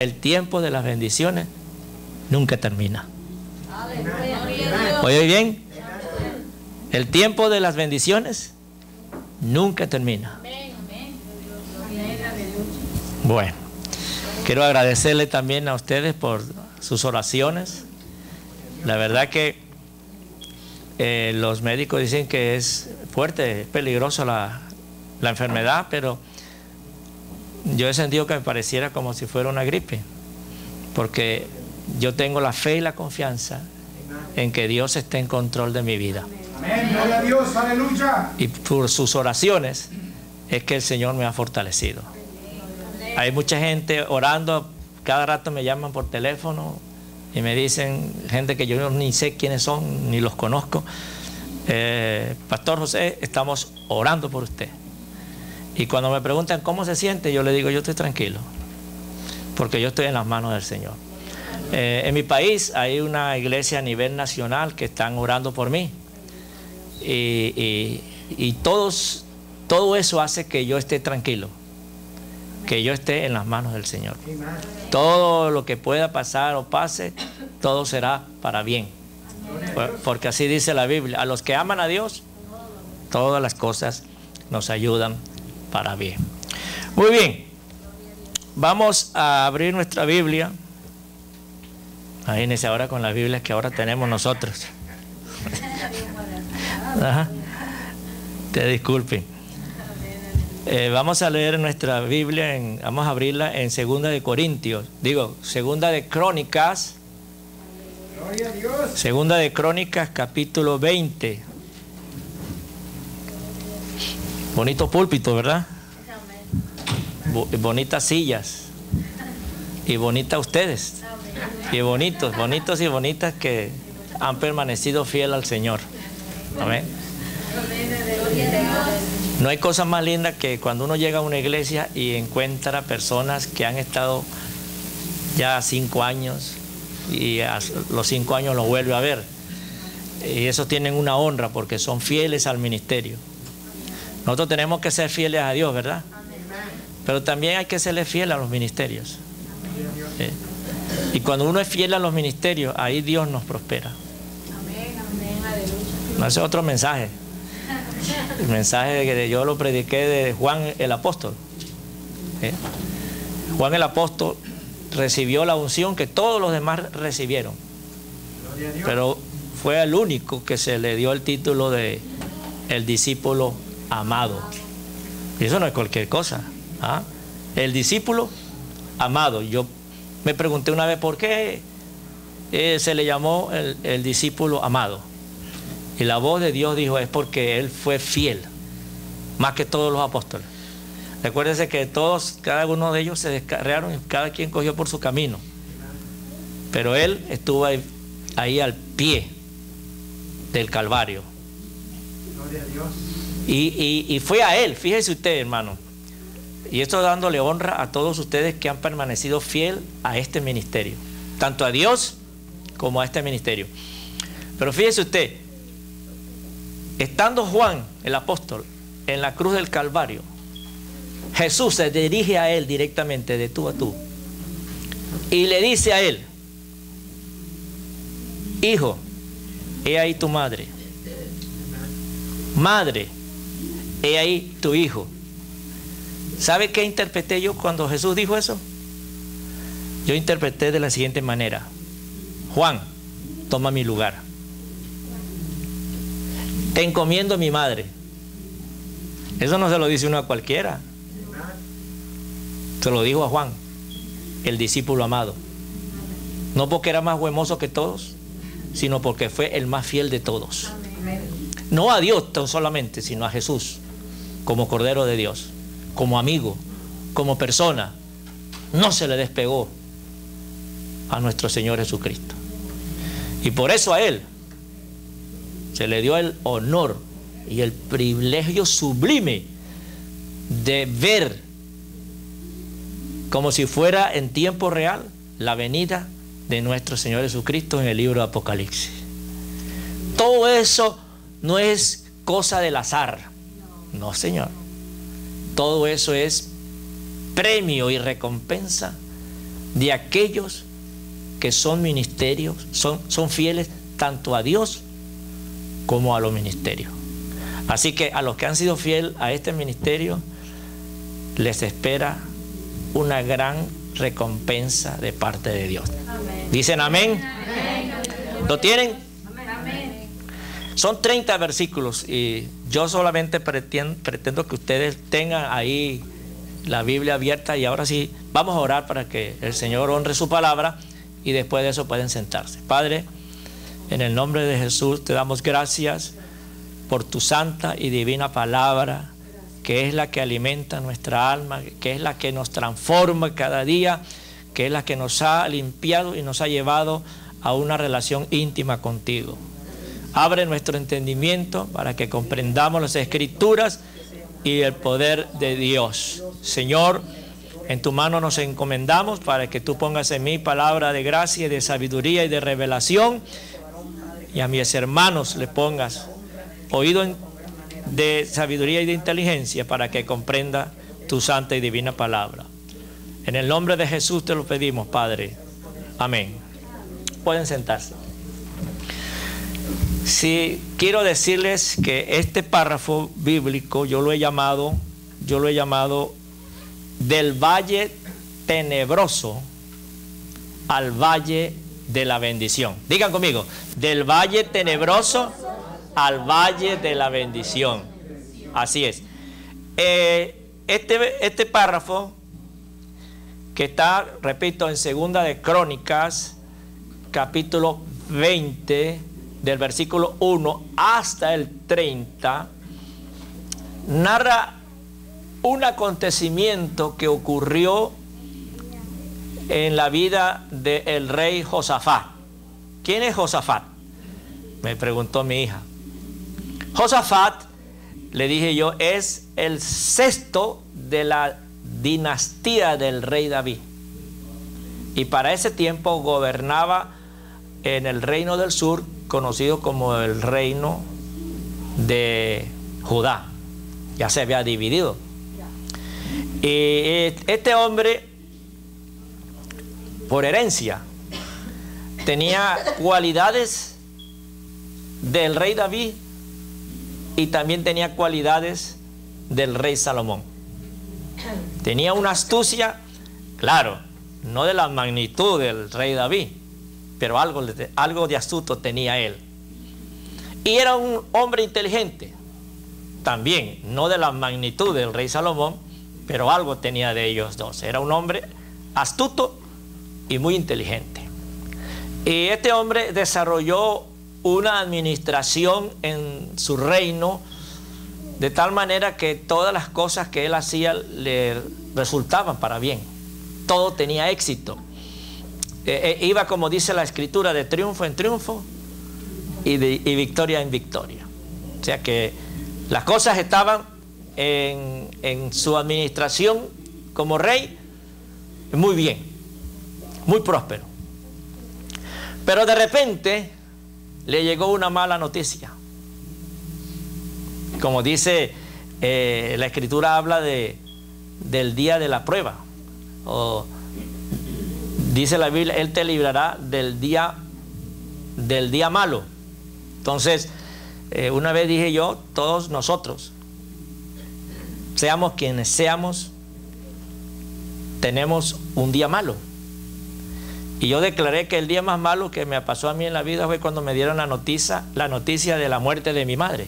El tiempo de las bendiciones nunca termina. ¿Oye bien? El tiempo de las bendiciones nunca termina. Bueno, quiero agradecerle también a ustedes por sus oraciones. La verdad que los médicos dicen que es fuerte, es peligroso la enfermedad, pero yo he sentido que me pareciera como si fuera una gripe, porque yo tengo la fe y la confianza en que Dios está en control de mi vida. Amén, gloria a Dios, aleluya. Y por sus oraciones es que el Señor me ha fortalecido. Hay mucha gente orando, cada rato me llaman por teléfono y me dicen, gente que yo ni sé quiénes son, ni los conozco, Pastor José, estamos orando por usted. Y cuando me preguntan cómo se siente, yo le digo, yo estoy tranquilo, porque yo estoy en las manos del Señor. En mi país hay una iglesia a nivel nacional que están orando por mí. Y todo eso hace que yo esté tranquilo, que yo esté en las manos del Señor. Todo lo que pueda pasar o pase, todo será para bien. Porque así dice la Biblia, a los que aman a Dios, todas las cosas nos ayudan para bien. Muy bien, vamos a abrir nuestra Biblia. Imagínense ahora con las Biblias que ahora tenemos nosotros. Ajá. Te disculpen. Vamos a leer nuestra Biblia, vamos a abrirla en 2 de Corintios, 2 de Crónicas. Gloria a Dios. 2 de Crónicas, capítulo 20. Bonito púlpito, ¿verdad? Bonitas sillas. Y bonitas ustedes. Y bonitos y bonitas que han permanecido fiel al Señor. Amén. No hay cosa más linda que cuando uno llega a una iglesia y encuentra personas que han estado ya 5 años y a los 5 años los vuelve a ver. Y esos tienen una honra porque son fieles al ministerio. Nosotros tenemos que ser fieles a Dios, ¿verdad? Pero también hay que serle fiel a los ministerios. Y cuando uno es fiel a los ministerios, ahí Dios nos prospera. No, ese es otro mensaje. El mensaje que yo lo prediqué de Juan el apóstol. Juan el apóstol recibió la unción que todos los demás recibieron. Pero fue el único que se le dio el título de el discípulo amado. Y eso no es cualquier cosa. ¿Ah? El discípulo amado. Yo me pregunté una vez por qué se le llamó el discípulo amado. Y la voz de Dios dijo, es porque él fue fiel, más que todos los apóstoles. Recuérdense que cada uno de ellos se descarriaron y cada quien cogió por su camino. Pero él estuvo ahí al pie del Calvario. Gloria a Dios. Y fue a él, fíjese usted, hermano. Y esto dándole honra a todos ustedes que han permanecido fiel a este ministerio, tanto a Dios como a este ministerio. Pero fíjese usted, estando Juan el apóstol en la cruz del Calvario, Jesús se dirige a él directamente de tú a tú y le dice a él, hijo, he ahí tu madre, madre, he ahí tu hijo. ¿Sabe qué interpreté yo cuando Jesús dijo eso? Yo interpreté de la siguiente manera: Juan, toma mi lugar. Te encomiendo a mi madre. Eso no se lo dice uno a cualquiera. Se lo dijo a Juan, el discípulo amado. No porque era más huemoso que todos, sino porque fue el más fiel de todos. No a Dios solamente, sino a Jesús, como Cordero de Dios, como amigo, como persona. No se le despegó a nuestro Señor Jesucristo. Y por eso a él se le dio el honor y el privilegio sublime de ver como si fuera en tiempo real la venida de nuestro Señor Jesucristo en el libro de Apocalipsis. Todo eso no es cosa del azar. No, Señor. Todo eso es premio y recompensa de aquellos que son ministerios, son fieles tanto a Dios como a los ministerios. Así que a los que han sido fieles a este ministerio, les espera una gran recompensa de parte de Dios. Amén. ¿Dicen amén? Amén. ¿Lo tienen? Amén. Son 30 versículos y yo solamente pretendo que ustedes tengan ahí la Biblia abierta, y ahora sí vamos a orar para que el Señor honre su palabra y después de eso pueden sentarse. Padre, en el nombre de Jesús te damos gracias por tu santa y divina palabra, que es la que alimenta nuestra alma, que es la que nos transforma cada día, que es la que nos ha limpiado y nos ha llevado a una relación íntima contigo. Abre nuestro entendimiento para que comprendamos las Escrituras y el poder de Dios. Señor, en tu mano nos encomendamos para que tú pongas en mí palabra de gracia y de sabiduría y de revelación, y a mis hermanos le pongas oído de sabiduría y de inteligencia para que comprenda tu santa y divina palabra. En el nombre de Jesús te lo pedimos, Padre. Amén. Pueden sentarse. Sí, quiero decirles que este párrafo bíblico yo lo he llamado del valle tenebroso al valle de la bendición. Digan conmigo, del valle tenebroso al valle de la bendición. Así es. Este párrafo que está, repito, en Segunda de Crónicas, capítulo 20, del versículo 1 hasta el 30, narra un acontecimiento que ocurrió en la vida del rey Josafat. ¿Quién es Josafat?, me preguntó mi hija. Josafat, le dije yo, es el sexto de la dinastía del rey David. Y para ese tiempo gobernaba en el reino del sur, conocido como el reino de Judá. Ya se había dividido. Y este hombre, por herencia, tenía cualidades del rey David y también tenía cualidades del rey Salomón. Tenía una astucia, claro, no de la magnitud del rey David, pero algo de astuto tenía él. Y era un hombre inteligente, también, no de la magnitud del rey Salomón, pero algo tenía de ellos dos. Era un hombre astuto y muy inteligente. Y este hombre desarrolló una administración en su reino de tal manera que todas las cosas que él hacía le resultaban para bien. Todo tenía éxito. Iba, como dice la Escritura, de triunfo en triunfo y victoria en victoria. O sea que las cosas estaban en su administración como rey muy bien, muy próspero. Pero de repente le llegó una mala noticia. Como dice la Escritura, habla del día de la prueba. O dice la Biblia, Él te librará del día malo. Entonces, una vez dije yo, todos nosotros, seamos quienes seamos, tenemos un día malo. Y yo declaré que el día más malo que me pasó a mí en la vida fue cuando me dieron la noticia de la muerte de mi madre.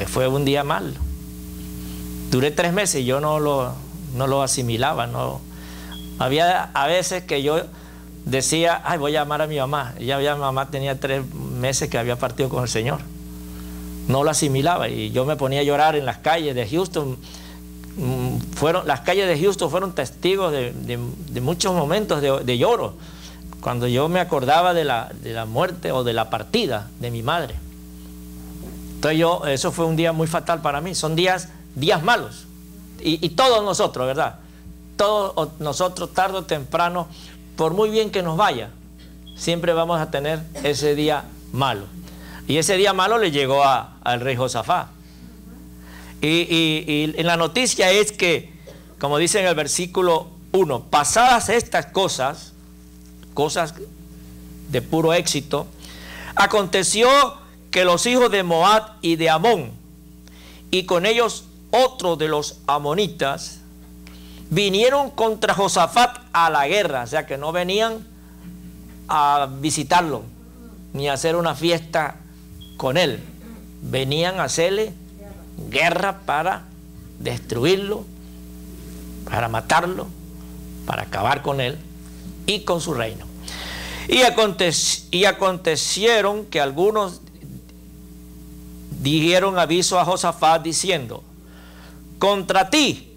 Fue un día malo. Duré 3 meses y yo no lo asimilaba. No. Había a veces que yo decía, ay, voy a llamar a mi mamá. Mi mamá tenía 3 meses que había partido con el Señor. No lo asimilaba y yo me ponía a llorar en las calles de Houston. Las calles de Houston fueron testigos de muchos momentos de lloro, cuando yo me acordaba de la muerte o de la partida de mi madre. Entonces eso fue un día muy fatal para mí. Son días malos. Y todos nosotros, ¿verdad? Todos nosotros, tarde o temprano, por muy bien que nos vaya, siempre vamos a tener ese día malo. Y ese día malo le llegó al rey Josafat. Y la noticia es que, como dice en el versículo 1. Pasadas estas cosas, cosas de puro éxito, aconteció que los hijos de Moab y de Amón, y con ellos otros de los amonitas, vinieron contra Josafat a la guerra. O sea que no venían a visitarlo, ni a hacer una fiesta con él. Venían a hacerle guerra para destruirlo, para matarlo, para acabar con él y con su reino. Y acontecieron que algunos dieron aviso a Josafat diciendo: contra ti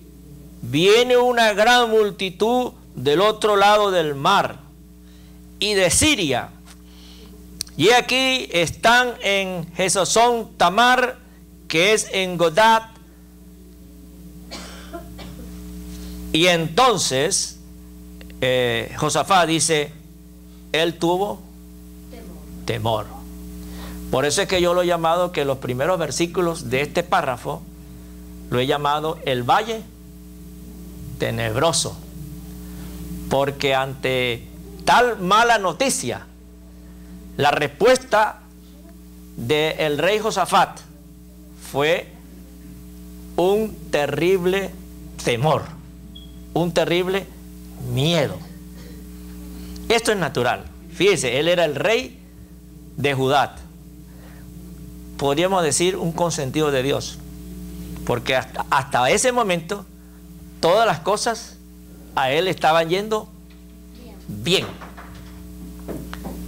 viene una gran multitud del otro lado del mar y de Siria, y aquí están en Jesosón Tamar, que es en Godad. Y entonces Josafat dice, él tuvo temor. Por eso es que yo lo he llamado, que los primeros versículos de este párrafo lo he llamado el valle tenebroso, porque ante tal mala noticia, la respuesta del rey Josafat fue un terrible temor, un terrible miedo. Esto es natural. Fíjese, él era el rey de Judá. Podríamos decir un consentido de Dios, porque hasta ese momento todas las cosas a él estaban yendo bien.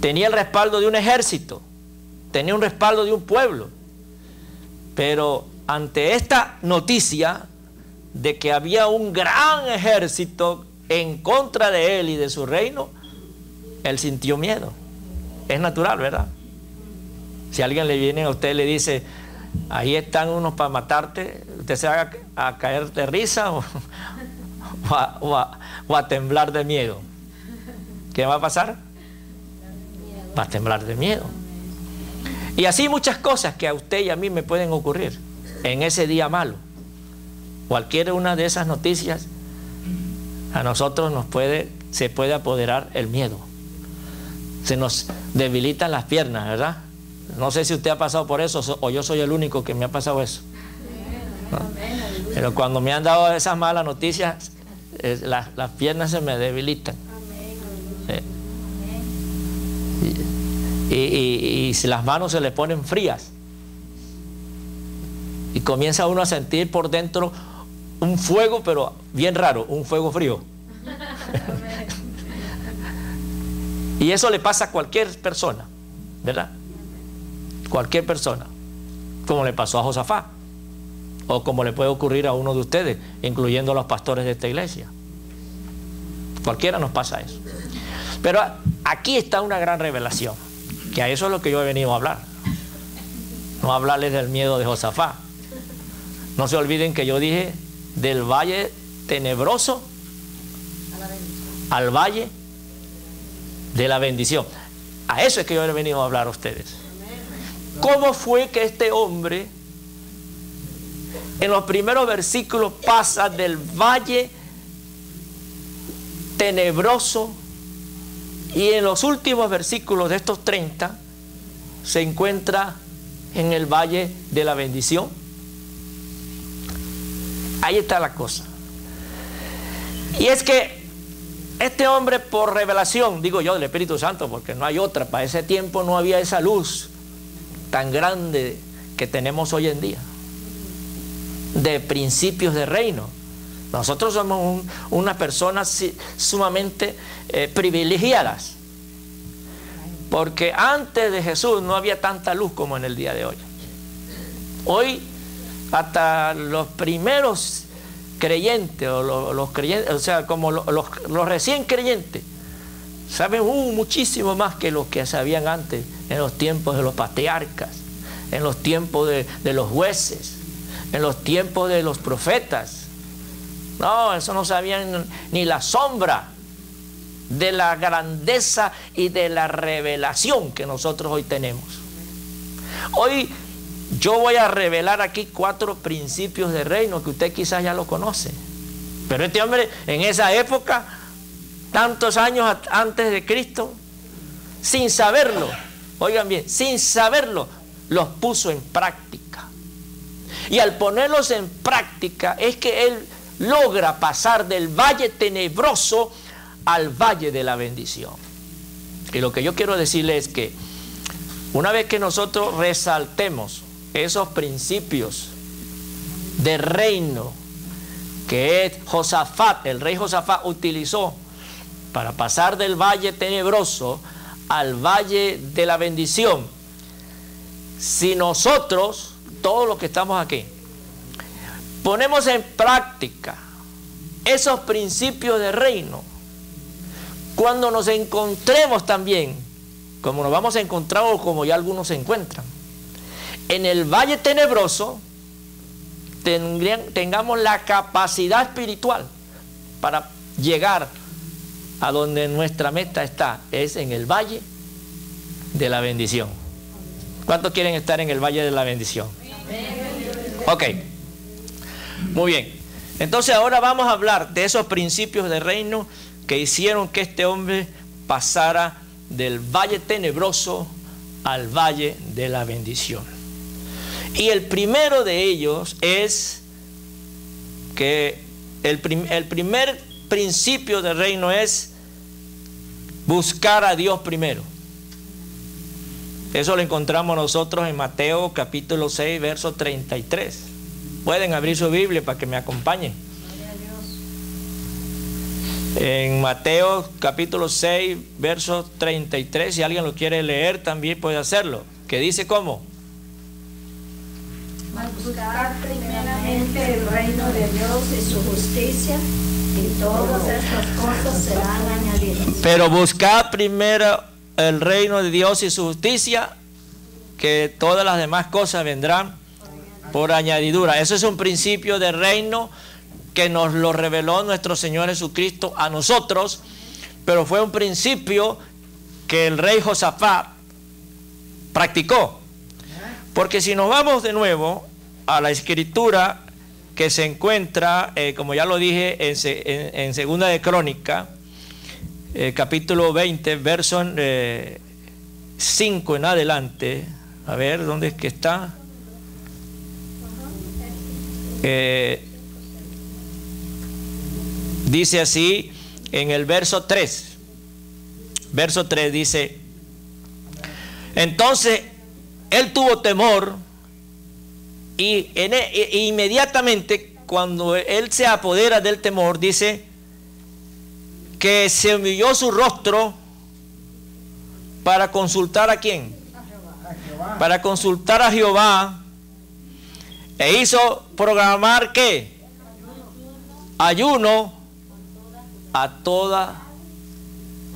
Tenía el respaldo de un ejército, tenía un respaldo de un pueblo, pero ante esta noticia de que había un gran ejército en contra de él y de su reino, él sintió miedo. Es natural, ¿verdad? Si alguien le viene a usted y le dice, ahí están unos para matarte, usted se va a caer de risa o a temblar de miedo. ¿Qué va a pasar? Va a temblar de miedo. Y así muchas cosas que a usted y a mí me pueden ocurrir en ese día malo. Cualquiera una de esas noticias, a nosotros se puede apoderar el miedo. Se nos debilitan las piernas, ¿verdad? No sé si usted ha pasado por eso o yo soy el único que me ha pasado eso, ¿no? Pero cuando me han dado esas malas noticias, las piernas se me debilitan. Y las manos se le ponen frías. Y comienza uno a sentir por dentro un fuego, pero bien raro, un fuego frío. Y eso le pasa a cualquier persona, ¿verdad? Cualquier persona, como le pasó a Josafat, o como le puede ocurrir a uno de ustedes, incluyendo a los pastores de esta iglesia. Cualquiera nos pasa eso. Pero aquí está una gran revelación, que a eso es lo que yo he venido a hablar. No hablarles del miedo de Josafat. No se olviden que yo dije del valle tenebroso al valle de la bendición. A eso es que yo he venido a hablar a ustedes. ¿Cómo fue que este hombre en los primeros versículos pasa del valle tenebroso y en los últimos versículos de estos 30 se encuentra en el valle de la bendición? Ahí está la cosa. Y es que este hombre, por revelación, digo yo, del Espíritu Santo, porque no hay otra, para ese tiempo no había esa luz tan grande que tenemos hoy en día, de principios de reino. Nosotros somos unas personas sumamente privilegiadas, porque antes de Jesús no había tanta luz como en el día de hoy. Hoy hasta los primeros creyentes o los creyentes, o sea, como los recién creyentes, saben muchísimo más que los que sabían antes, en los tiempos de los patriarcas, en los tiempos de los jueces, en los tiempos de los profetas. No, eso no sabían ni la sombra de la grandeza y de la revelación que nosotros hoy tenemos. Hoy yo voy a revelar aquí 4 principios de reino que usted quizás ya lo conoce. Pero este hombre en esa época, tantos años antes de Cristo, sin saberlo, oigan bien, sin saberlo, los puso en práctica. Y al ponerlos en práctica es que él logra pasar del valle tenebroso al valle de la bendición. Y lo que yo quiero decirles es que una vez que nosotros resaltemos esos principios de reino que Josafat, el rey Josafat, utilizó para pasar del valle tenebroso al valle de la bendición, si nosotros, todos los que estamos aquí, ponemos en práctica esos principios de reino, cuando nos encontremos también, como nos vamos a encontrar o como ya algunos se encuentran, en el valle tenebroso, tengamos la capacidad espiritual para llegar a donde nuestra meta está, es en el valle de la bendición. ¿Cuántos quieren estar en el valle de la bendición? Ok, muy bien. Entonces ahora vamos a hablar de esos principios de reino que hicieron que este hombre pasara del valle tenebroso al valle de la bendición. Y el primero de ellos es que el primer principio del reino es buscar a Dios primero. Eso lo encontramos nosotros en Mateo capítulo 6, verso 33. Pueden abrir su Biblia para que me acompañen. En Mateo capítulo 6, verso 33, si alguien lo quiere leer también puede hacerlo. Que dice ¿cómo? Buscar primeramente el reino de Dios y su justicia, y todas estas cosas serán añadidas. Pero buscar primero el reino de Dios y su justicia, que todas las demás cosas vendrán por añadidura. Eso es un principio de reino que nos lo reveló nuestro Señor Jesucristo a nosotros, pero fue un principio que el rey Josafat practicó. Porque si nos vamos de nuevo a la escritura que se encuentra, como ya lo dije, en Segunda de Crónica, capítulo 20, verso 5 en adelante. A ver, ¿dónde es que está? Dice así en el verso 3. Verso 3 dice: entonces él tuvo temor y inmediatamente cuando él se apodera del temor, dice que se humilló su rostro para consultar ¿a quién? Para consultar a Jehová, e hizo programar ¿qué? Ayuno a toda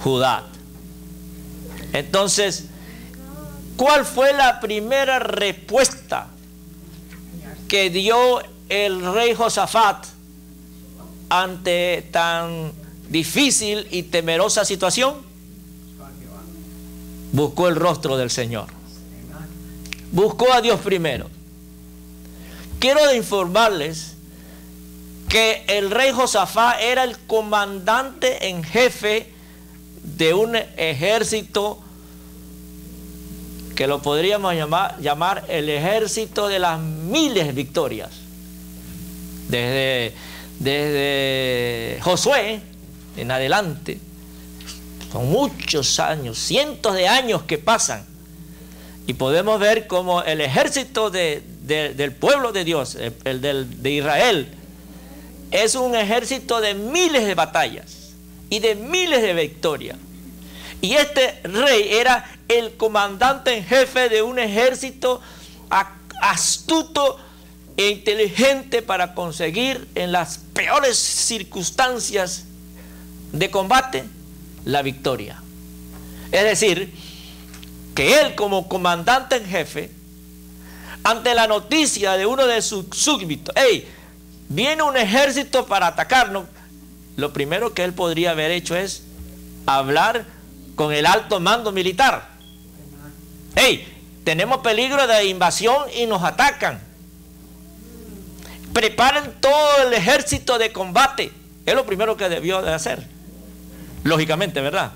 Judá. Entonces, ¿cuál fue la primera respuesta que dio el rey Josafat ante tan difícil y temerosa situación? Buscó el rostro del Señor. Buscó a Dios primero. Quiero informarles que el rey Josafat era el comandante en jefe de un ejército que lo podríamos llamar el ejército de las miles victorias. Desde Josué en adelante, son muchos años, cientos de años que pasan, y podemos ver como el ejército del pueblo de Dios, de Israel, es un ejército de miles de batallas y de miles de victorias. Y este rey era el comandante en jefe de un ejército astuto e inteligente para conseguir en las peores circunstancias de combate la victoria. Es decir, que él como comandante en jefe, ante la noticia de uno de sus súbditos, hey, viene un ejército para atacarnos, lo primero que él podría haber hecho es hablar con el alto mando militar. Hey, tenemos peligro de invasión y nos atacan. Preparen todo el ejército de combate. Es lo primero que debió de hacer, lógicamente, ¿verdad?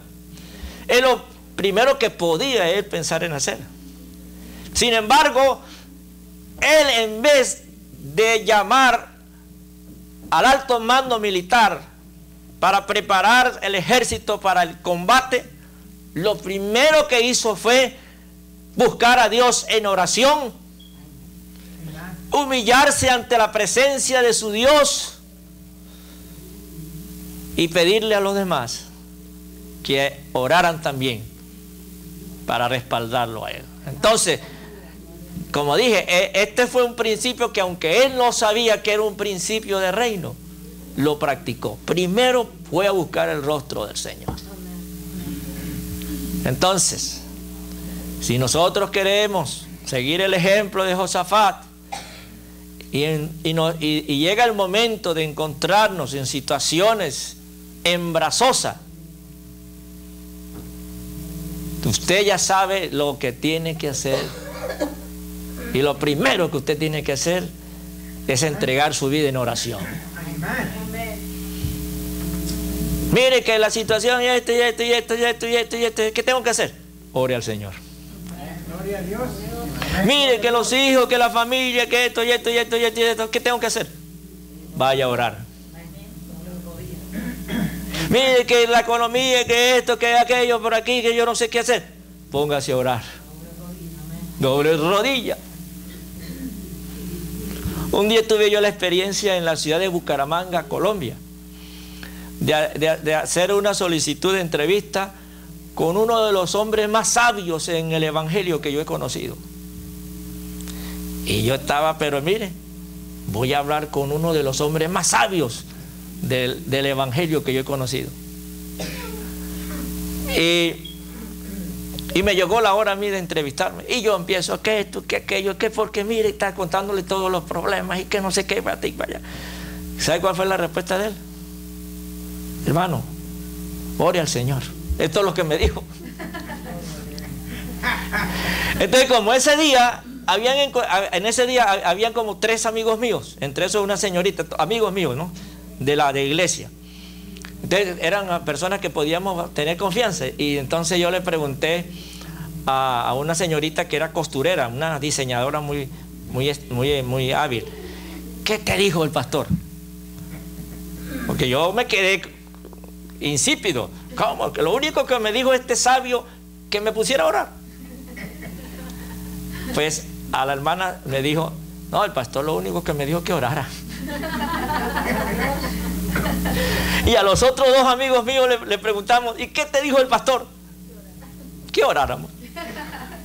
Es lo primero que podía él pensar en hacer. Sin embargo, él, en vez de llamar al alto mando militar para preparar el ejército para el combate, lo primero que hizo fue buscar a Dios en oración, humillarse ante la presencia de su Dios y pedirle a los demás que oraran también para respaldarlo a él. Entonces, como dije, este fue un principio que, aunque él no sabía que era un principio de reino, lo practicó. Primero fue a buscar el rostro del Señor. Entonces, si nosotros queremos seguir el ejemplo de Josafat y llega el momento de encontrarnos en situaciones embrazosas, usted ya sabe lo que tiene que hacer. Y lo primero que usted tiene que hacer es entregar su vida en oración. Mire que la situación y esto, y esto, y esto, y esto, y esto, y esto. ¿Qué tengo que hacer? Ore al Señor. Gloria a Dios. Mire que los hijos, que la familia, que esto, y esto, y esto, y esto, y esto. ¿Qué tengo que hacer? Vaya a orar. Mire que la economía, que esto, que aquello, por aquí, que yo no sé qué hacer. Póngase a orar. Doble rodilla. Un día tuve yo la experiencia en la ciudad de Bucaramanga, Colombia, de hacer una solicitud de entrevista con uno de los hombres más sabios en el evangelio que yo he conocido. Y yo estaba, pero mire, voy a hablar con uno de los hombres más sabios del evangelio que yo he conocido. Y me llegó la hora a mí de entrevistarme. Y yo empiezo, que esto, que aquello, que porque mire, está contándole todos los problemas y que no sé qué, para ti, para allá. ¿Sabe cuál fue la respuesta de él? Hermano, ore al Señor. Esto es lo que me dijo. Entonces, como ese día, habían como 3 amigos míos, entre esos una señorita, amigos míos, ¿no? De la iglesia. Entonces eran personas que podíamos tener confianza. Y entonces yo le pregunté a una señorita que era costurera, una diseñadora muy hábil, ¿qué te dijo el pastor? Porque yo me quedé insípido. ¿Cómo? Que lo único que me dijo este sabio, que me pusiera a orar. Pues a la hermana me dijo, no, el pastor lo único que me dijo que orara. Y a los otros 2 amigos míos le preguntamos, ¿y qué te dijo el pastor? Que oráramos.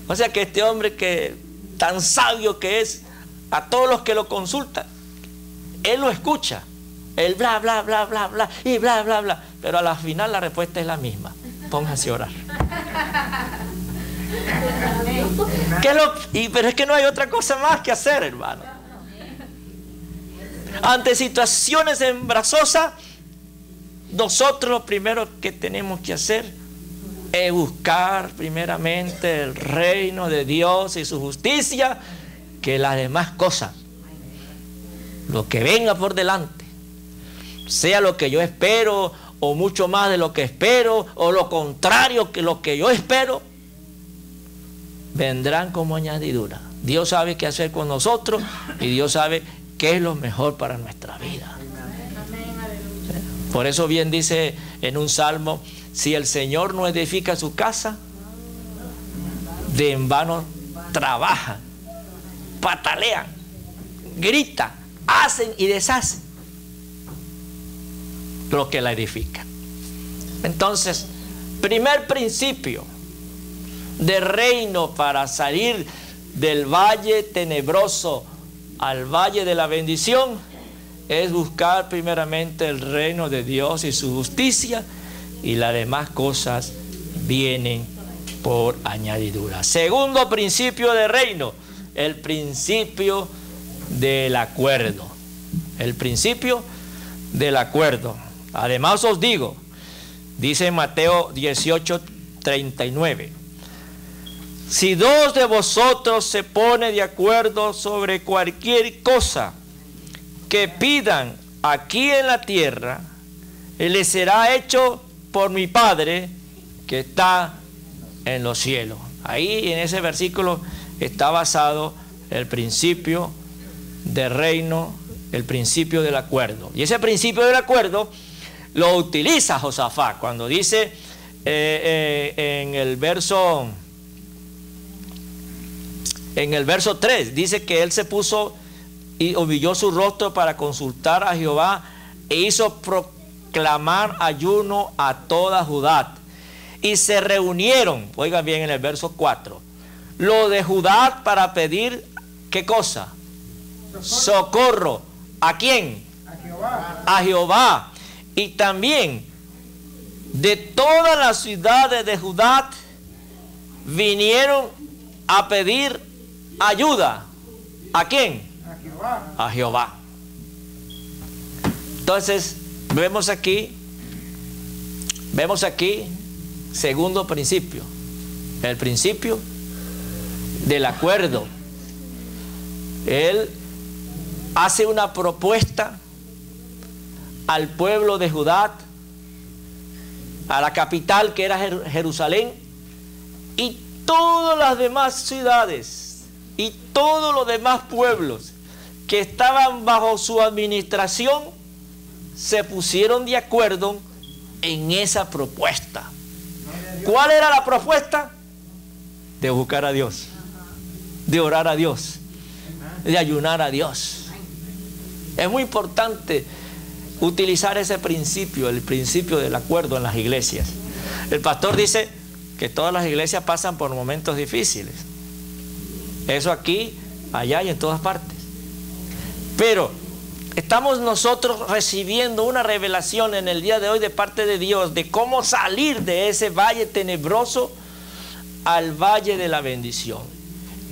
O sea que este hombre, que tan sabio que es, a todos los que lo consultan, él lo escucha, el bla bla bla bla bla y bla bla bla, pero a la final la respuesta es la misma: póngase a orar. Pero es que no hay otra cosa más que hacer, hermano. Ante situaciones embarazosas, nosotros lo primero que tenemos que hacer es buscar primeramente el reino de Dios y su justicia, que las demás cosas, lo que venga por delante, sea lo que yo espero o mucho más de lo que espero, o lo contrario que lo que yo espero, vendrán como añadidura. Dios sabe qué hacer con nosotros y Dios sabe qué es lo mejor para nuestra vida. Por eso bien dice en un salmo: si el Señor no edifica su casa, de en vano trabajan, patalean, gritan, hacen y deshacen los que la edifican. Entonces, primer principio de reino para salir del valle tenebroso al valle de la bendición es buscar primeramente el reino de Dios y su justicia, y las demás cosas vienen por añadidura. Segundo principio de reino, el principio del acuerdo. El principio del acuerdo. Además os digo, dice en Mateo 18:39, si 2 de vosotros se ponen de acuerdo sobre cualquier cosa que pidan aquí en la tierra, le será hecho por mi Padre que está en los cielos. Ahí en ese versículo está basado el principio de reino, el principio del acuerdo. Y ese principio del acuerdo lo utiliza Josafat cuando dice en el verso 3, dice que él se puso y humilló su rostro para consultar a Jehová e hizo proclamar ayuno a toda Judá. Y se reunieron, oigan bien en el verso 4, lo de Judá para pedir, ¿qué cosa? Socorro. ¿A quién? A Jehová. A Jehová. Y también de todas las ciudades de Judá vinieron a pedir ayuda. ¿A quién? A Jehová. A Jehová. Entonces, vemos aquí segundo principio, el principio del acuerdo. Él hace una propuesta al pueblo de Judá, a la capital que era Jerusalén, y todas las demás ciudades y todos los demás pueblos que estaban bajo su administración se pusieron de acuerdo en esa propuesta. ¿Cuál era la propuesta? De buscar a Dios, de orar a Dios, de ayunar a Dios. Es muy importante utilizar ese principio, el principio del acuerdo en las iglesias. El pastor dice que todas las iglesias pasan por momentos difíciles. Eso aquí, allá y en todas partes. Pero estamos nosotros recibiendo una revelación en el día de hoy de parte de Dios de cómo salir de ese valle tenebroso al valle de la bendición.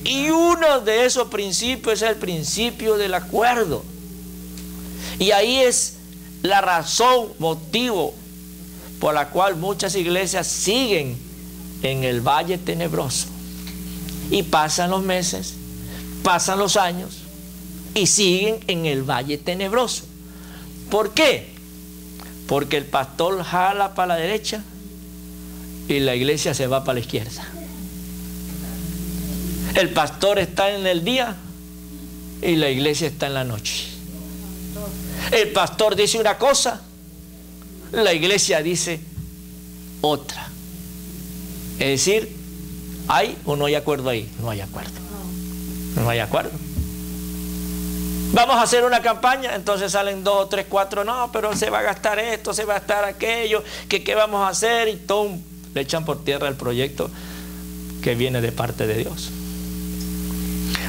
Y uno de esos principios es el principio del acuerdo. Y ahí es la razón, motivo por la cual muchas iglesias siguen en el valle tenebroso. Y pasan los meses, pasan los años y siguen en el valle tenebroso. ¿Por qué? Porque el pastor jala para la derecha y la iglesia se va para la izquierda. El pastor está en el día y la iglesia está en la noche. El pastor dice una cosa, la iglesia dice otra. Es decir, ¿hay o no hay acuerdo ahí? No hay acuerdo. No hay acuerdo. Vamos a hacer una campaña, entonces salen 2, 3, 4, no, pero se va a gastar esto, se va a gastar aquello, que qué vamos a hacer, y todo le echan por tierra el proyecto que viene de parte de Dios.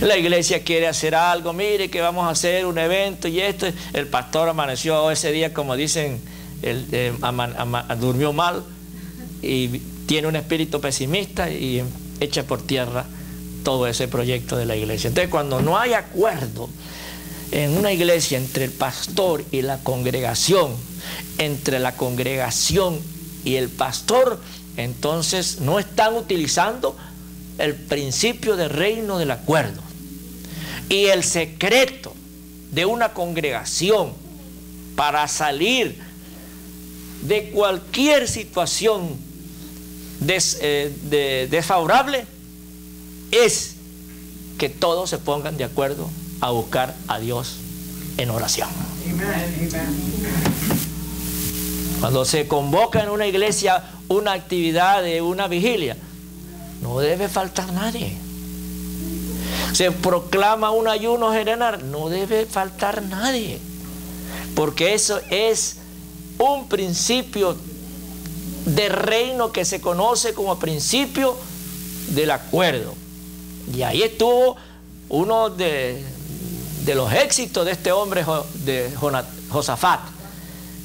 La iglesia quiere hacer algo, mire que vamos a hacer un evento y esto, el pastor amaneció ese día, como dicen, durmió mal y tiene un espíritu pesimista y echa por tierra todo ese proyecto de la iglesia. Entonces, cuando no hay acuerdo en una iglesia entre el pastor y la congregación, entre la congregación y el pastor, entonces no están utilizando el principio del reino del acuerdo. Y el secreto de una congregación para salir de cualquier situación desfavorable es que todos se pongan de acuerdo a buscar a Dios en oración. Cuando se convoca en una iglesia una actividad de una vigilia, no debe faltar nadie. Se proclama un ayuno general, no debe faltar nadie, porque eso es un principio de reino que se conoce como principio del acuerdo. Y ahí estuvo uno de los éxitos de este hombre, de Josafat,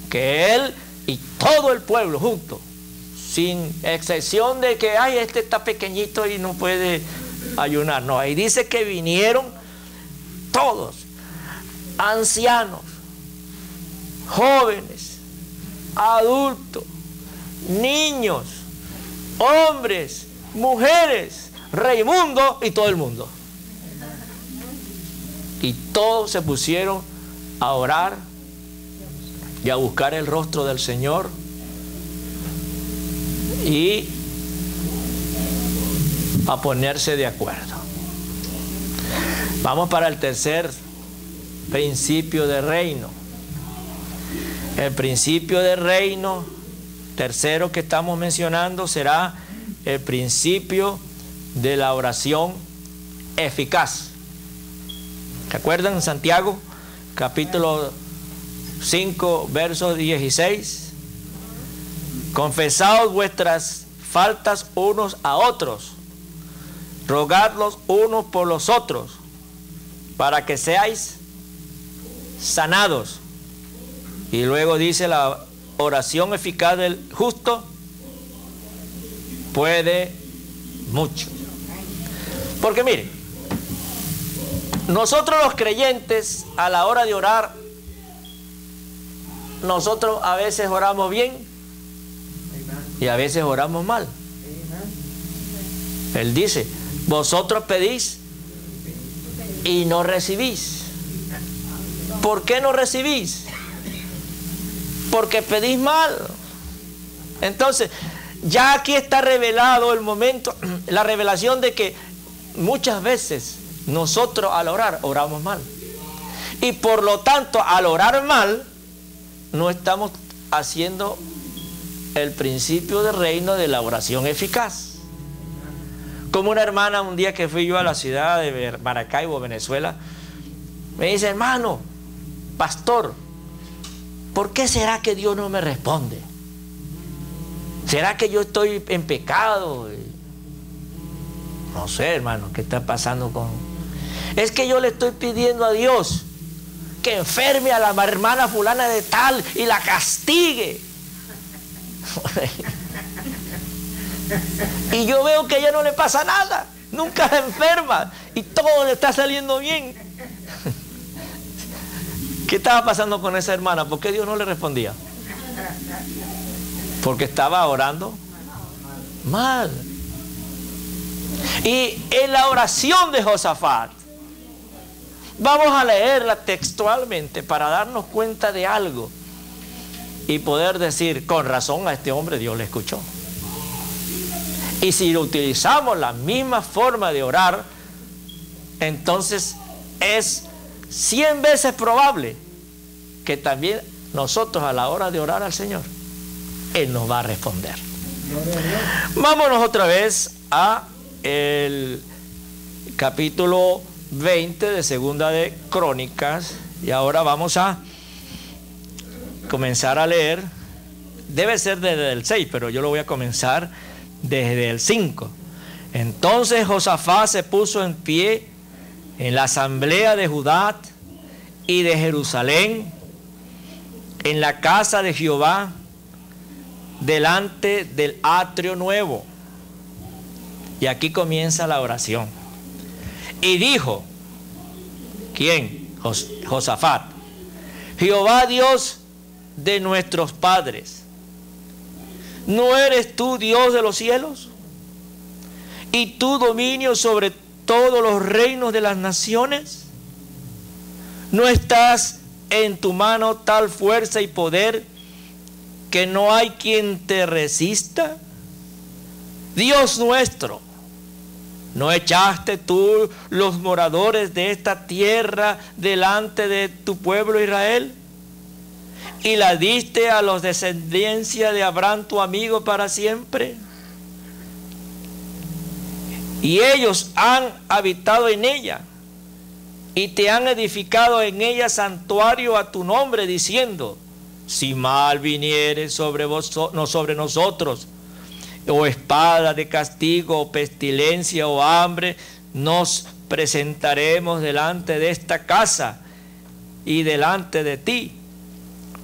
que él y todo el pueblo junto, sin excepción de que ay, este está pequeñito y no puede ayunar. No, ahí dice que vinieron todos, ancianos, jóvenes, adultos, niños, hombres, mujeres, Raimundo y todo el mundo. Y todos se pusieron a orar y a buscar el rostro del Señor y a ponerse de acuerdo. Vamos para el tercer principio de reino. El principio de reino tercero que estamos mencionando será el principio de la oración eficaz. ¿Se acuerdan en Santiago, capítulo 5, verso 16? Confesaos vuestras faltas unos a otros, rogadlos unos por los otros, para que seáis sanados. Y luego dice: la oración eficaz del justo puede mucho. Porque miren, nosotros los creyentes, a la hora de orar, nosotros a veces oramos bien y a veces oramos mal. Él dice: vosotros pedís y no recibís. ¿Por qué no recibís? Porque pedís mal. Entonces, ya aquí está revelado el momento, la revelación de que muchas veces nosotros al orar, oramos mal. Y por lo tanto, al orar mal, no estamos haciendo el principio de reino de la oración eficaz. Como una hermana, un día que fui yo a la ciudad de Maracaibo, Venezuela, me dice: hermano, pastor, ¿por qué será que Dios no me responde? ¿Será que yo estoy en pecado? No sé, hermano, ¿qué está pasando con...? Es que yo le estoy pidiendo a Dios que enferme a la hermana fulana de tal y la castigue. Y yo veo que a ella no le pasa nada, nunca se enferma y todo le está saliendo bien. ¿Qué estaba pasando con esa hermana? ¿Por qué Dios no le respondía? Porque estaba orando mal. Y en la oración de Josafat, vamos a leerla textualmente para darnos cuenta de algo y poder decir: con razón a este hombre Dios le escuchó. Y si utilizamos la misma forma de orar, entonces es 100 veces probable que también nosotros, a la hora de orar al Señor, Él nos va a responder. Vámonos otra vez a el capítulo 20 de Segunda de Crónicas, y ahora vamos a comenzar a leer. Debe ser desde el 6, pero yo lo voy a comenzar desde el 5. Entonces Josafat se puso en pie en la asamblea de Judá y de Jerusalén, en la casa de Jehová, delante del atrio nuevo. Y aquí comienza la oración. Y dijo, ¿quién? Josafat: Jehová Dios de nuestros padres, ¿no eres tú Dios de los cielos? ¿Y tu dominio sobre todos los reinos de las naciones? ¿No estás en tu mano tal fuerza y poder que no hay quien te resista? Dios nuestro, ¿no echaste tú los moradores de esta tierra delante de tu pueblo Israel? ¿Y la diste a los descendencia de Abraham tu amigo para siempre? Y ellos han habitado en ella, y te han edificado en ella santuario a tu nombre, diciendo: si mal viniere sobre nosotros, o espada de castigo, o pestilencia, o hambre, nos presentaremos delante de esta casa y delante de ti,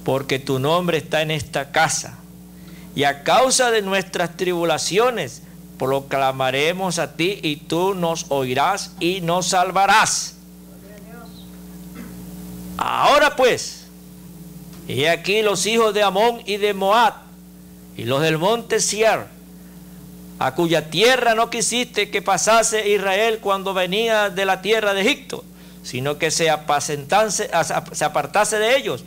porque tu nombre está en esta casa. Y a causa de nuestras tribulaciones proclamaremos a ti, y tú nos oirás y nos salvarás. Ahora pues, he aquí los hijos de Amón y de Moab, y los del monte Seir, a cuya tierra no quisiste que pasase Israel cuando venía de la tierra de Egipto, sino que se apartase de ellos.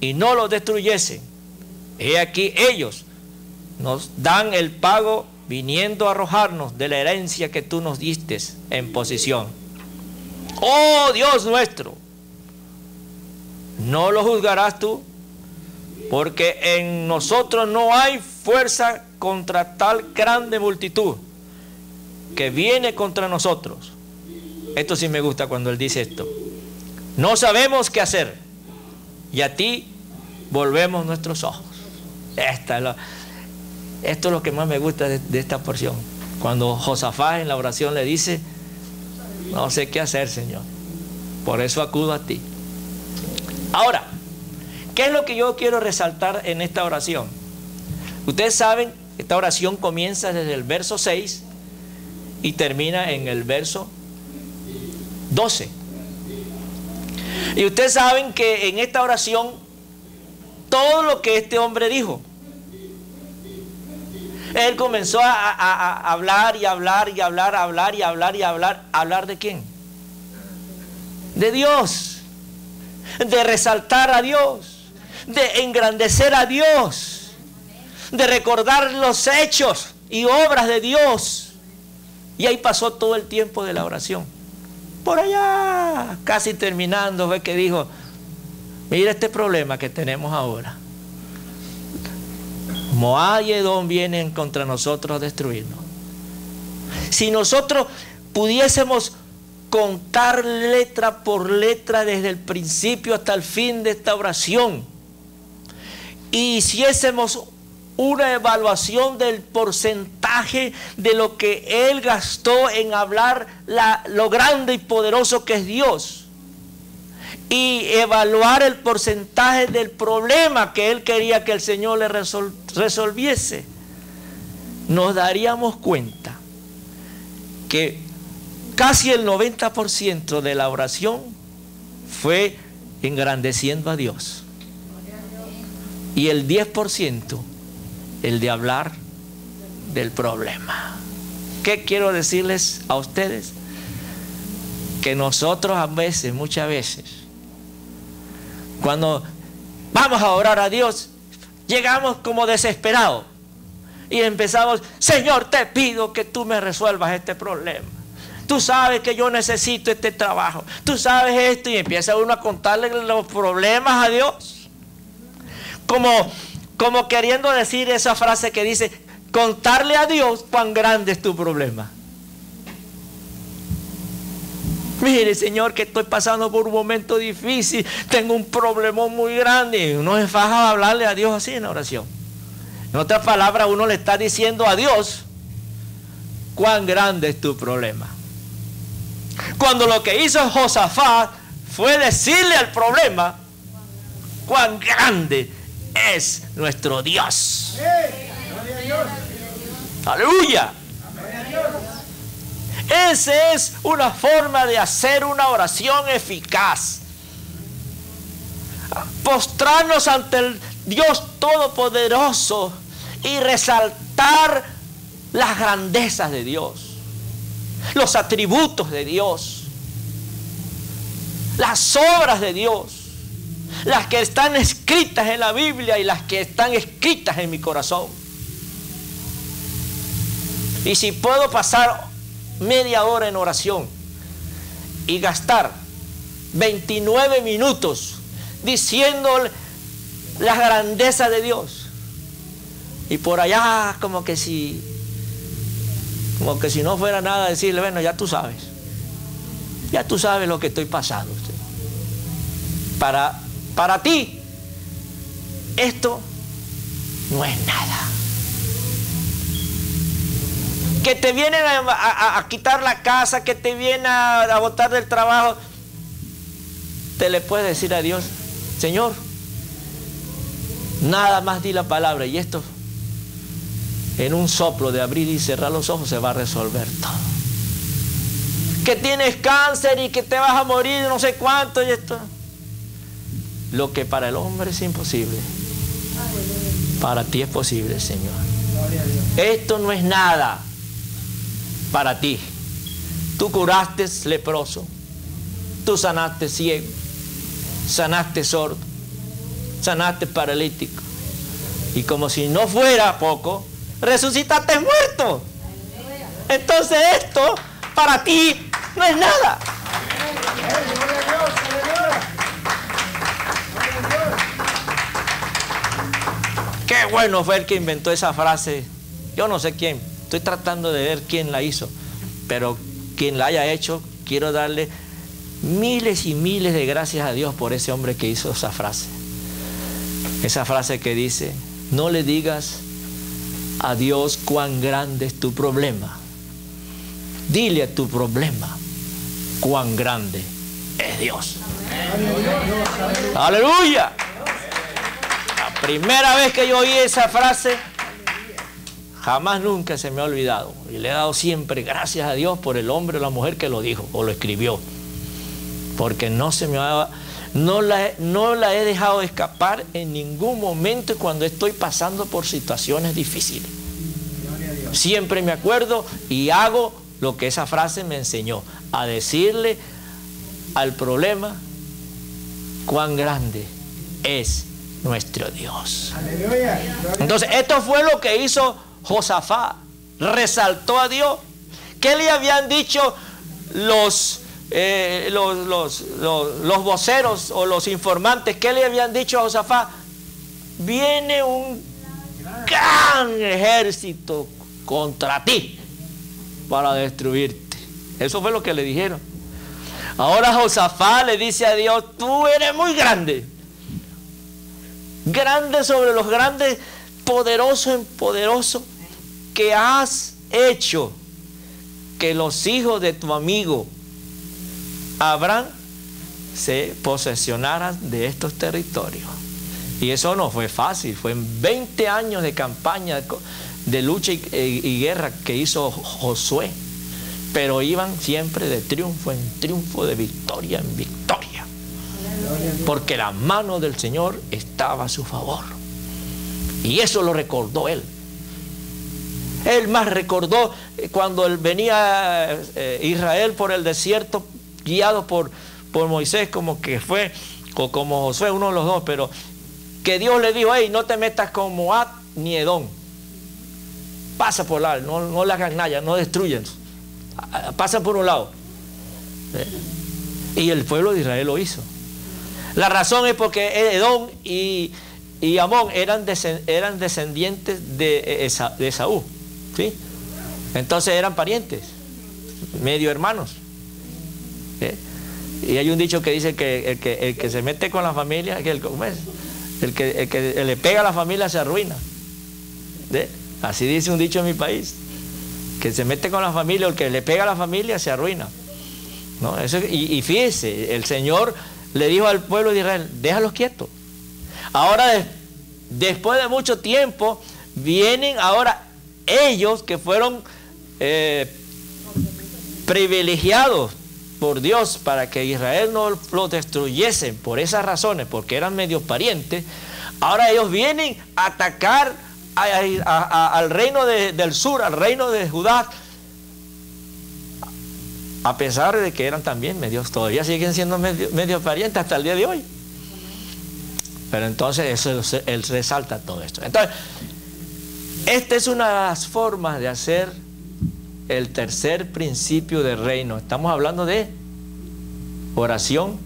y no los destruyesen, he aquí ellos nos dan el pago viniendo a arrojarnos de la herencia que tú nos diste en posesión. Oh Dios nuestro, ¿no lo juzgarás tú? Porque en nosotros no hay fuerza contra tal grande multitud que viene contra nosotros. Esto sí me gusta cuando él dice esto. No sabemos qué hacer y a ti volvemos nuestros ojos. Esto es lo que más me gusta de esta porción. Cuando Josafat en la oración le dice: no sé qué hacer, Señor, por eso acudo a ti. Ahora, ¿qué es lo que yo quiero resaltar en esta oración? Ustedes saben, esta oración comienza desde el verso 6 y termina en el verso 12. Y ustedes saben que en esta oración, todo lo que este hombre dijo, él comenzó a hablar y hablar y hablar, hablar y hablar y hablar. ¿Hablar de quién? De Dios. De resaltar a Dios. De engrandecer a Dios. De recordar los hechos y obras de Dios. Y ahí pasó todo el tiempo de la oración. Por allá, casi terminando, ve que dijo: mira este problema que tenemos ahora. Moab y Edom vienen contra nosotros a destruirnos. Si nosotros pudiésemos contar letra por letra desde el principio hasta el fin de esta oración y hiciésemos una evaluación del porcentaje de lo que él gastó en hablar lo grande y poderoso que es Dios, y evaluar el porcentaje del problema que él quería que el Señor le resolviese, nos daríamos cuenta que casi el 90% de la oración fue engrandeciendo a Dios, y el 10% el de hablar del problema. ¿Qué quiero decirles a ustedes? Que nosotros a veces, muchas veces, cuando vamos a orar a Dios, llegamos como desesperados y empezamos: Señor, te pido que tú me resuelvas este problema. Tú sabes que yo necesito este trabajo. Tú sabes esto, y empieza uno a contarle los problemas a Dios. Como queriendo decir esa frase que dice: contarle a Dios cuán grande es tu problema. Mire, Señor, que estoy pasando por un momento difícil, tengo un problemón muy grande. Y uno se faja a hablarle a Dios así en la oración. En otras palabras, uno le está diciendo a Dios cuán grande es tu problema. Cuando lo que hizo Josafat fue decirle al problema cuán grande es nuestro Dios. ¡Aleluya! Esa es una forma de hacer una oración eficaz. Postrarnos ante el Dios Todopoderoso y resaltar las grandezas de Dios, los atributos de Dios, las obras de Dios, las que están escritas en la Biblia y las que están escritas en mi corazón. Y si puedo pasar media hora en oración y gastar 29 minutos diciendo las grandezas de Dios, y por allá como que si no fuera nada, decirle: bueno, ya tú sabes lo que estoy pasando. Para ti esto no es nada. Que te vienen a quitar la casa, que te vienen a botar del trabajo, te le puedes decir a Dios: Señor, nada más di la palabra y esto en un soplo de abrir y cerrar los ojos se va a resolver todo. Que tienes cáncer y que te vas a morir no sé cuánto y esto. Lo que para el hombre es imposible, para ti es posible, Señor. Esto no es nada para ti. Tú curaste leproso, tú sanaste ciego, sanaste sordo, sanaste paralítico. Y como si no fuera poco, resucitaste muerto. Entonces esto para ti no es nada. Qué bueno fue el que inventó esa frase. Yo no sé quién, estoy tratando de ver quién la hizo, pero quien la haya hecho, quiero darle miles y miles de gracias a Dios por ese hombre que hizo esa frase. Esa frase que dice: no le digas a Dios cuán grande es tu problema. Dile a tu problema cuán grande es Dios. ¡Aleluya! La primera vez que yo oí esa frase, jamás nunca se me ha olvidado. Y le he dado siempre gracias a Dios por el hombre o la mujer que lo dijo o lo escribió. Porque no la he dejado escapar en ningún momento cuando estoy pasando por situaciones difíciles. Siempre me acuerdo y hago lo que esa frase me enseñó, a decirle al problema cuán grande es nuestro Dios. Entonces, esto fue lo que hizo Josafat. Resaltó a Dios. ¿Qué le habían dicho los voceros o los informantes? ¿Qué le habían dicho a Josafat? Viene un gran ejército contra ti para destruirte. Eso fue lo que le dijeron. Ahora Josafat le dice a Dios: tú eres muy grande, grande sobre los grandes, poderoso en poderoso, que has hecho que los hijos de tu amigo Abraham se posesionaran de estos territorios. Y eso no fue fácil, fue en 20 años de campaña, de lucha y guerra que hizo Josué, pero iban siempre de triunfo en triunfo, de victoria en victoria, porque la mano del Señor estaba a su favor. Y eso lo recordó él. Él más recordó cuando él venía Israel por el desierto, guiado por Moisés, como que fue, o como Josué, uno de los dos, pero que Dios le dijo: hey, no te metas con Moab ni Edom, pasa por lado, no le hagan nada, no destruyan, pasa por un lado. Y el pueblo de Israel lo hizo. La razón es porque Edom y Amón eran descendientes de Esaú, ¿sí? Entonces eran parientes, medio hermanos. Y hay un dicho que dice que el que se mete con la familia, el que le pega a la familia se arruina. Así dice un dicho en mi país: que se mete con la familia, o el que le pega a la familia se arruina, ¿no? Y fíjese, el Señor le dijo al pueblo de Israel: déjalos quietos. Ahora, después de mucho tiempo, vienen ahora ellos que fueron privilegiados por Dios para que Israel no lo destruyesen por esas razones, porque eran medio parientes. Ahora ellos vienen a atacar al reino del sur, al reino de Judá, a pesar de que eran también medios, todavía siguen siendo medio parientes hasta el día de hoy. Pero entonces él resalta todo esto. Entonces, esta es una de las formas de hacer el tercer principio del reino. Estamos hablando de oración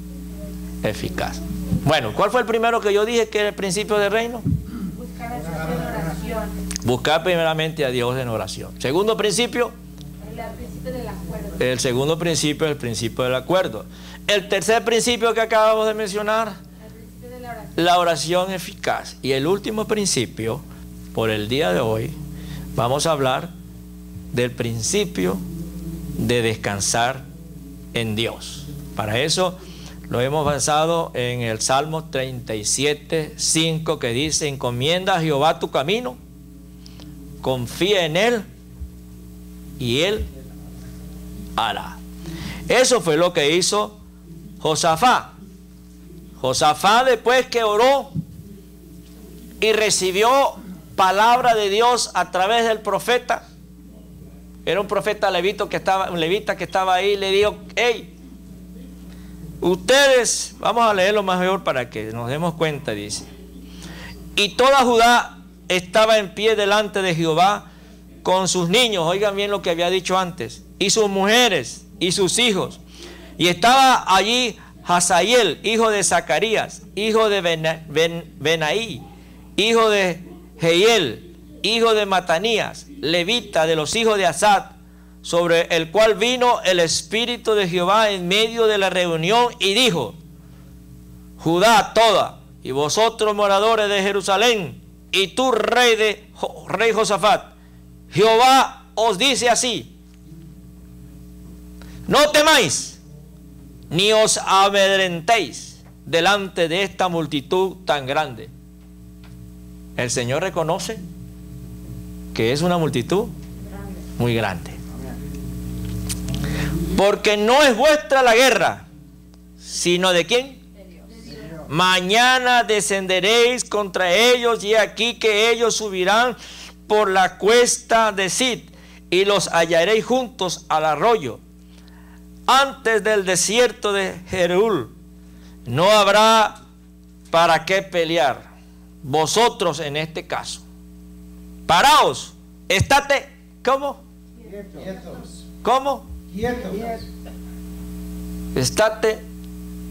eficaz. Bueno, ¿cuál fue el primero que yo dije que era el principio del reino? Buscar a Dios en oración. Buscar primeramente a Dios en oración. Segundo principio. El principio del acuerdo. El segundo principio es el principio del acuerdo. El tercer principio que acabamos de mencionar, El principio de la oración. la oración eficaz. Y el último principio, por el día de hoy, vamos a hablar del principio de descansar en Dios. Para eso lo hemos basado en el Salmo 37:5, que dice: encomienda a Jehová tu camino, confía en Él y Él hará. Eso fue lo que hizo Josafat. Josafat, después que oró y recibió palabra de Dios a través del profeta, era un profeta levita que estaba ahí, le dijo: hey, ustedes, vamos a leerlo mejor para que nos demos cuenta, dice: Y toda Judá estaba en pie delante de Jehová con sus niños, oigan bien lo que había dicho antes, y sus mujeres y sus hijos. Y estaba allí Hazael, hijo de Zacarías, hijo de Benaí, hijo de Jehiel, hijo de Matanías, levita de los hijos de Asad, sobre el cual vino el Espíritu de Jehová en medio de la reunión y dijo: Judá toda, y vosotros moradores de Jerusalén, y tú rey Josafat, Jehová os dice así: no temáis, ni os amedrentéis delante de esta multitud tan grande. El Señor reconoce que es una multitud muy grande. Porque no es vuestra la guerra, sino ¿de quién? Mañana descenderéis contra ellos, y aquí que ellos subirán por la cuesta de Sid, y los hallaréis juntos al arroyo, antes del desierto de Jeruel. No habrá para qué pelear vosotros en este caso. Paraos, estate, ¿cómo? Quietos. ¿Cómo? Quietos. Estate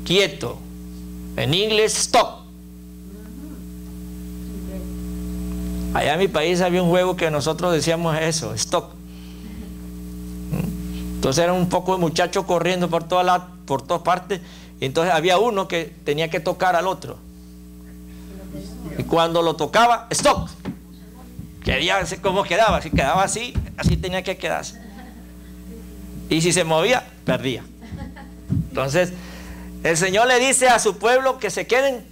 quieto. En inglés, stop. Allá en mi país había un juego que nosotros decíamos eso, stop. Entonces era un poco de muchachos corriendo por todas partes, y entonces había uno que tenía que tocar al otro. Y cuando lo tocaba, stop. Quería ver cómo quedaba. Si quedaba así, así tenía que quedarse. Y si se movía, perdía. Entonces, el Señor le dice a su pueblo que se queden,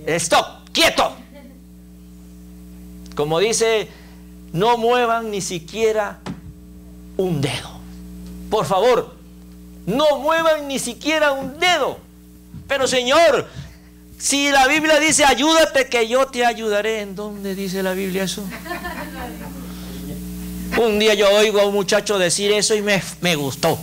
stop, quieto. Como dice, no muevan ni siquiera un dedo. Por favor, no muevan ni siquiera un dedo. Pero Señor, si la Biblia dice ayúdate que yo te ayudaré, ¿en dónde dice la Biblia eso? Un día yo oigo a un muchacho decir eso y me gustó.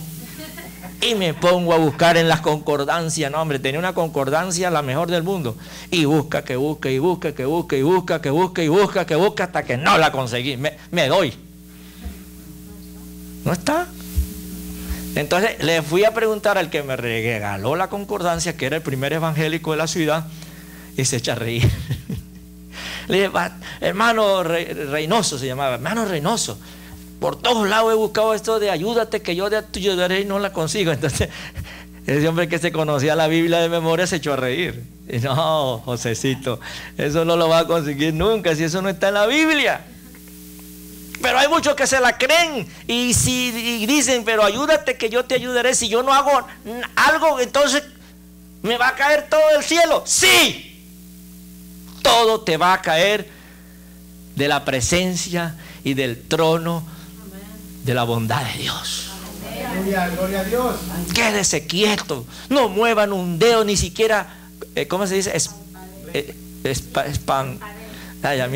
Y me pongo a buscar en las concordancias. No, hombre, tenía una concordancia la mejor del mundo. Y busca, que busque, y busca, que busque, y busca, que busque, y busca, que busca, hasta que no la conseguí. Me doy. ¿No está? Entonces le fui a preguntar al que me regaló la concordancia, que era el primer evangélico de la ciudad, y se echa a reír. Le dije, hermano Reynoso se llamaba, hermano Reynoso, por todos lados he buscado esto de ayúdate que yo te ayudaré y no la consigo. Entonces ese hombre que se conocía la Biblia de memoria se echó a reír. Y no, Josecito, eso no lo va a conseguir nunca si eso no está en la Biblia. Pero hay muchos que se la creen y dicen, pero ayúdate que yo te ayudaré. Si yo no hago algo, entonces me va a caer todo el cielo. Sí, todo te va a caer de la presencia y del trono de la bondad de Dios. Gloria a Dios. Quédese quieto, no muevan un dedo, ni siquiera, ¿cómo se dice? Ay, a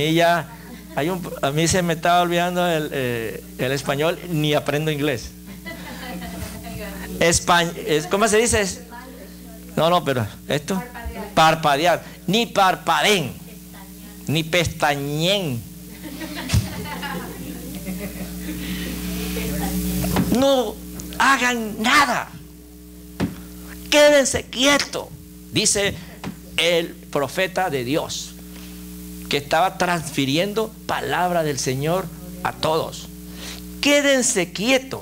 mí se me estaba olvidando el español, ni aprendo inglés. ¿Cómo se dice? No, pero esto, parpadear, ni parpadeen, ni pestañen. No hagan nada. Quédense quietos, dice el profeta de Dios, que estaba transfiriendo palabra del Señor a todos. Quédense quietos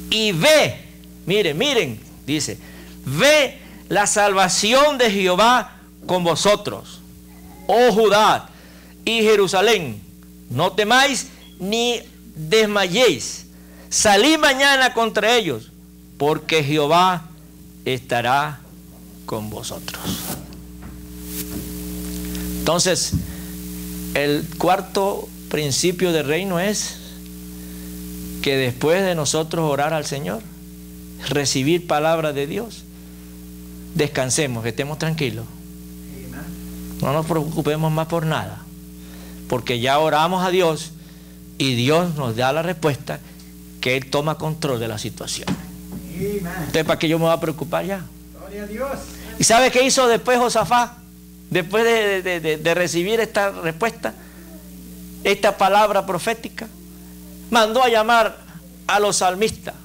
y ve, miren, dice, ve la salvación de Jehová con vosotros, oh Judá y Jerusalén. No temáis ni desmayéis. Salid mañana contra ellos, porque Jehová estará con vosotros. Entonces, el cuarto principio del reino es que después de nosotros orar al Señor, recibir palabra de Dios, descansemos, que estemos tranquilos. No nos preocupemos más por nada, porque ya oramos a Dios y Dios nos da la respuesta, que Él toma control de la situación. Entonces, ¿para qué yo me voy a preocupar ya? Gloria a Dios. ¿Y sabe qué hizo después Josafat? después de recibir esta respuesta, esta palabra profética, mandó a llamar a los salmistas,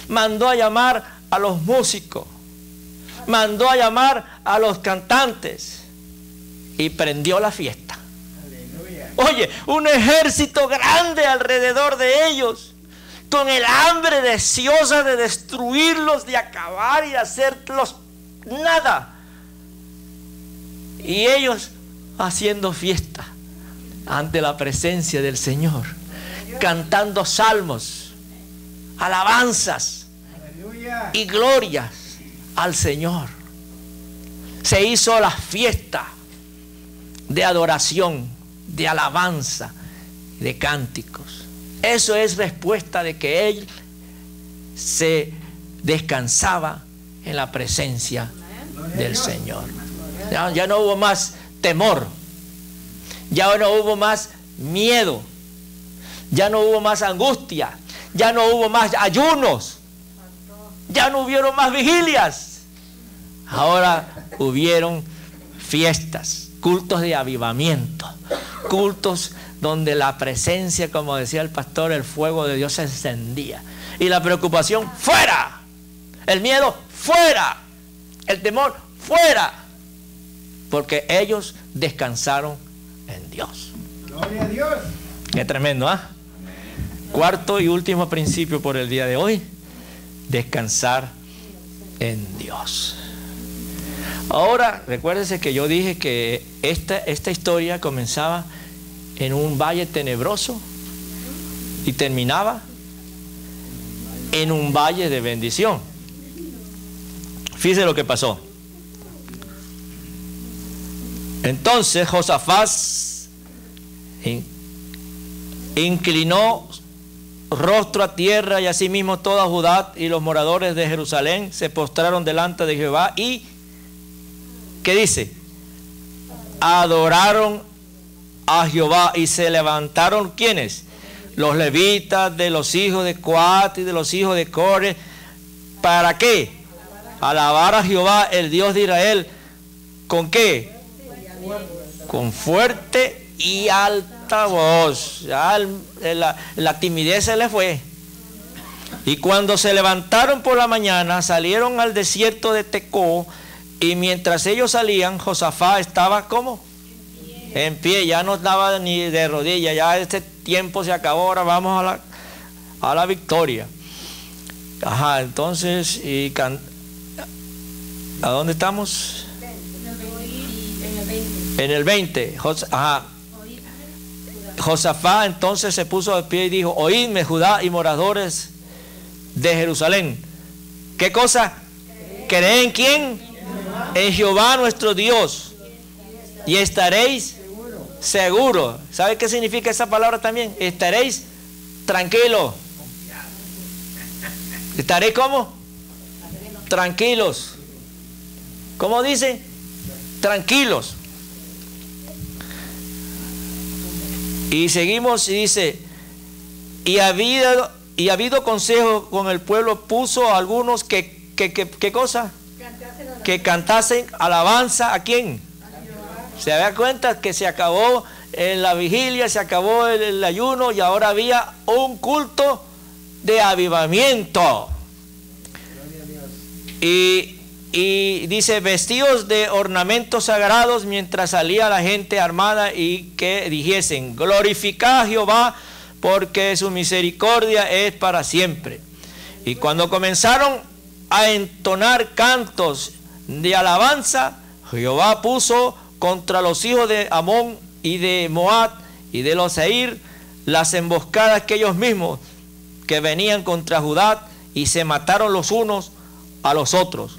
mandó a llamar a los músicos, mandó a llamar a los cantantes y prendió la fiesta. Aleluya. Oye, un ejército grande alrededor de ellos, con el hambre deseosa de destruirlos, de acabar y de hacerlos nada. Y ellos haciendo fiesta ante la presencia del Señor, cantando salmos, alabanzas Aleluya. y glorias al Señor. Se hizo la fiesta de adoración, de alabanza, de cánticos. Eso es respuesta de que él se descansaba en la presencia del Señor. Ya no hubo más temor, ya no hubo más miedo, ya no hubo más angustia, ya no hubo más ayunos, ya no hubieron más vigilias. Ahora hubieron fiestas, cultos de avivamiento, cultos donde la presencia, como decía el pastor, el fuego de Dios se encendía. Y la preocupación fuera, el miedo fuera, el temor fuera, porque ellos descansaron en Dios. Gloria a Dios. Qué tremendo, ¿ah? Cuarto y último principio por el día de hoy: descansar en Dios. Ahora, recuérdense que yo dije que esta historia comenzaba en un valle tenebroso y terminaba en un valle de bendición. Fíjense lo que pasó. Entonces Josafat inclinó rostro a tierra, y asimismo toda Judá y los moradores de Jerusalén se postraron delante de Jehová y, ¿qué dice? Adoraron a Jehová, y se levantaron, ¿quiénes? Los levitas de los hijos de Coat y de los hijos de Core. ¿Para qué? Alabar a Jehová, el Dios de Israel. ¿Con qué? Con fuerte y alta voz. Ya la timidez se le fue. Y cuando se levantaron por la mañana, salieron al desierto de Tecó, y mientras ellos salían, Josafat estaba ¿cómo? En pie, ya no estaba ni de rodillas. Ya este tiempo se acabó, ahora vamos a la victoria. Ajá, entonces, ¿a dónde estamos? En el 20. Ajá. Josafat entonces se puso de pie y dijo: oídme, Judá y moradores de Jerusalén. ¿Qué cosa? ¿Creen en quién? En Jehová nuestro Dios, y estaréis seguros. ¿Sabe qué significa esa palabra también? Estaréis tranquilos. ¿Estaréis cómo? Tranquilos. ¿Cómo dice? Tranquilos. Y seguimos y dice: y habido consejo con el pueblo, puso a algunos ¿qué cosa? Que cantasen alabanza ¿a quién? Se da cuenta que se acabó la vigilia, se acabó el ayuno, y ahora había un culto de avivamiento. Y dice: vestidos de ornamentos sagrados, mientras salía la gente armada, y que dijesen: glorificad a Jehová, porque su misericordia es para siempre. Y cuando comenzaron a entonar cantos de alabanza, Jehová puso contra los hijos de Amón y de Moab y de los Seir las emboscadas que ellos mismos que venían contra Judá, y se mataron los unos a los otros.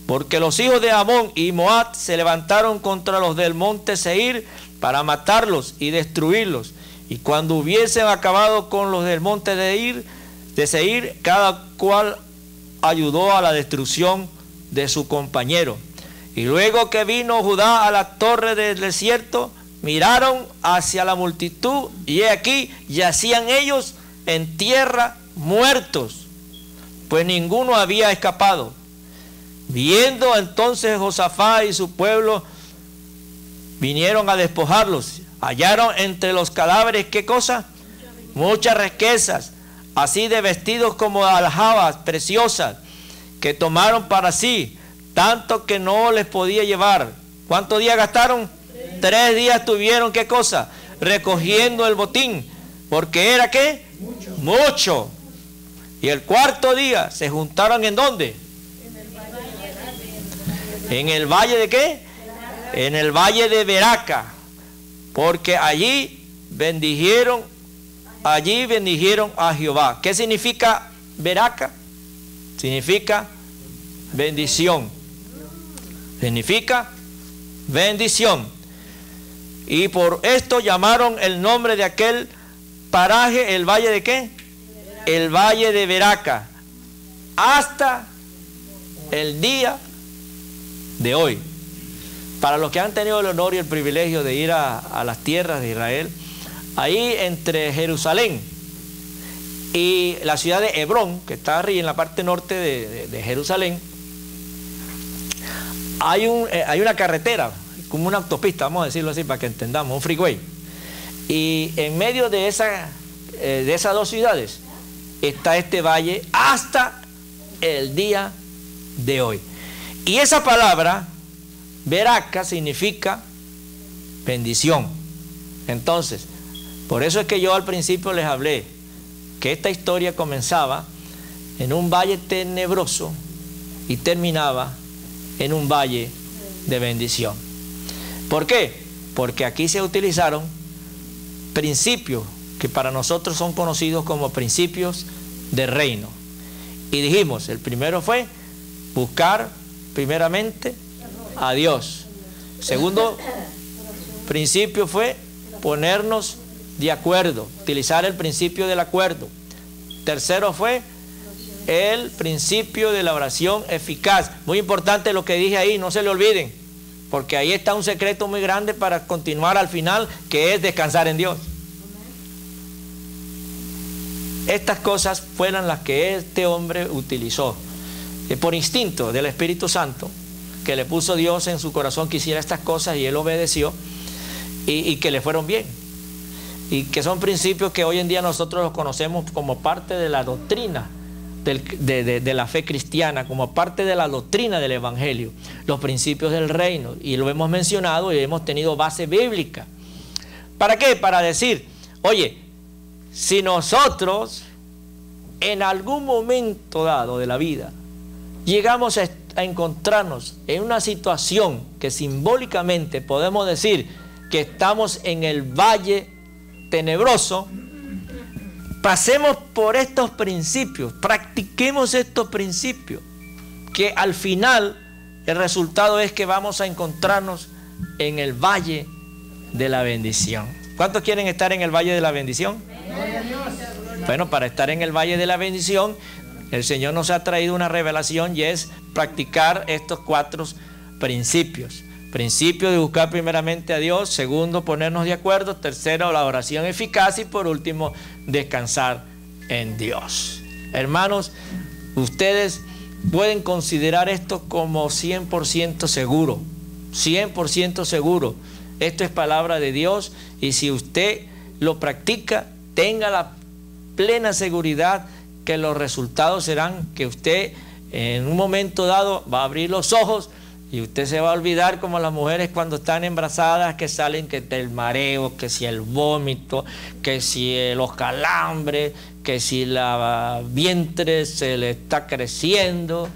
Porque los hijos de Amón y Moab se levantaron contra los del monte Seir para matarlos y destruirlos. Y cuando hubiesen acabado con los del monte de Seir, cada cual ayudó a la destrucción de su compañero. Y luego que vino Judá a la torre del desierto, miraron hacia la multitud, y he aquí yacían ellos en tierra muertos, pues ninguno había escapado. Viendo entonces Josafat y su pueblo vinieron a despojarlos. Hallaron entre los cadáveres, ¿qué cosa? Muchas riquezas, así de vestidos como de aljabas preciosas, que tomaron para sí, tanto que no les podía llevar. ¿Cuántos días gastaron? 3 días tuvieron, ¿qué cosa? Recogiendo el botín, porque era, ¿qué? Mucho. Y el 4.º día se juntaron, ¿en dónde? ¿En el valle de qué? En el valle de Beraca, porque allí bendijeron a Jehová. ¿Qué significa Beraca? Significa bendición. Significa bendición. Y por esto llamaron el nombre de aquel paraje, el valle de qué? El valle de Beraca, hasta el día de hoy. Para los que han tenido el honor y el privilegio de ir a las tierras de Israel, ahí entre Jerusalén y la ciudad de Hebrón, que está arriba en la parte norte de Jerusalén, hay una carretera, como una autopista, vamos a decirlo así para que entendamos, un freeway. Y en medio de esas 2 ciudades está este valle hasta el día de hoy. Y esa palabra, Beraca, significa bendición. Entonces, por eso es que yo al principio les hablé que esta historia comenzaba en un valle tenebroso y terminaba en un valle de bendición. ¿Por qué? Porque aquí se utilizaron principios que para nosotros son conocidos como principios de reino. Y dijimos, el primero fue buscar primeramente a Dios. Segundo principio fue ponernos de acuerdo, utilizar el principio del acuerdo. Tercero fue el principio de la oración eficaz. Muy importante lo que dije ahí, no se le olviden, porque ahí está un secreto muy grande para continuar al final, que es descansar en Dios. Estas cosas fueron las que este hombre utilizó, por instinto del Espíritu Santo, que le puso Dios en su corazón que hiciera estas cosas, y él obedeció, y que le fueron bien. Y que son principios que hoy en día nosotros los conocemos como parte de la doctrina de la fe cristiana, como parte de la doctrina del Evangelio, los principios del reino, y lo hemos mencionado y hemos tenido base bíblica. ¿Para qué? Para decir, oye, si nosotros en algún momento dado de la vida llegamos a encontrarnos en una situación que simbólicamente podemos decir que estamos en el valle tenebroso, pasemos por estos principios, practiquemos estos principios, que al final el resultado es que vamos a encontrarnos en el valle de la bendición. ¿Cuántos quieren estar en el valle de la bendición? Bueno, para estar en el valle de la bendición, el Señor nos ha traído una revelación, y es practicar estos 4 principios. Principio de buscar primeramente a Dios. Segundo, ponernos de acuerdo. Tercero, la oración eficaz. Y por último, descansar en Dios. Hermanos, ustedes pueden considerar esto como 100% seguro. 100% seguro. Esto es palabra de Dios, y si usted lo practica, tenga la plena seguridad que los resultados serán que usted en un momento dado va a abrir los ojos, y usted se va a olvidar, como las mujeres cuando están embarazadas, que salen que el mareo, que si el vómito, que si los calambres, que si la vientre se le está creciendo,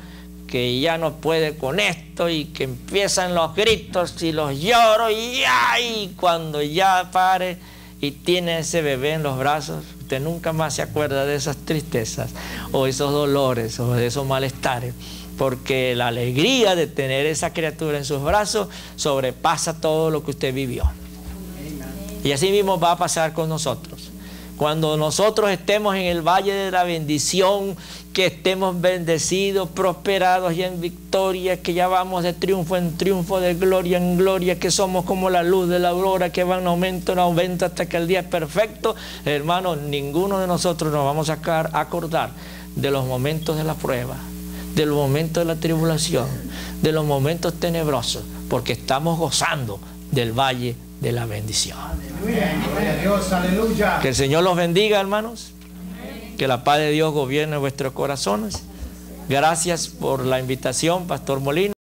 que ya no puede con esto, y que empiezan los gritos y los lloros, y ¡ay! Cuando ya pare y tiene ese bebé en los brazos, usted nunca más se acuerda de esas tristezas o esos dolores o de esos malestares, porque la alegría de tener esa criatura en sus brazos sobrepasa todo lo que usted vivió. Y así mismo va a pasar con nosotros. Cuando nosotros estemos en el valle de la bendición, que estemos bendecidos, prosperados y en victoria, que ya vamos de triunfo en triunfo, de gloria en gloria, que somos como la luz de la aurora que va en aumento hasta que el día es perfecto. Hermanos, ninguno de nosotros nos vamos a acordar de los momentos de la prueba, de los momentos de la tribulación, de los momentos tenebrosos, porque estamos gozando del valle de la bendición. Aleluya. Gloria a Dios. Aleluya. Que el Señor los bendiga, hermanos. Que la paz de Dios gobierne vuestros corazones. Gracias por la invitación, Pastor Molina.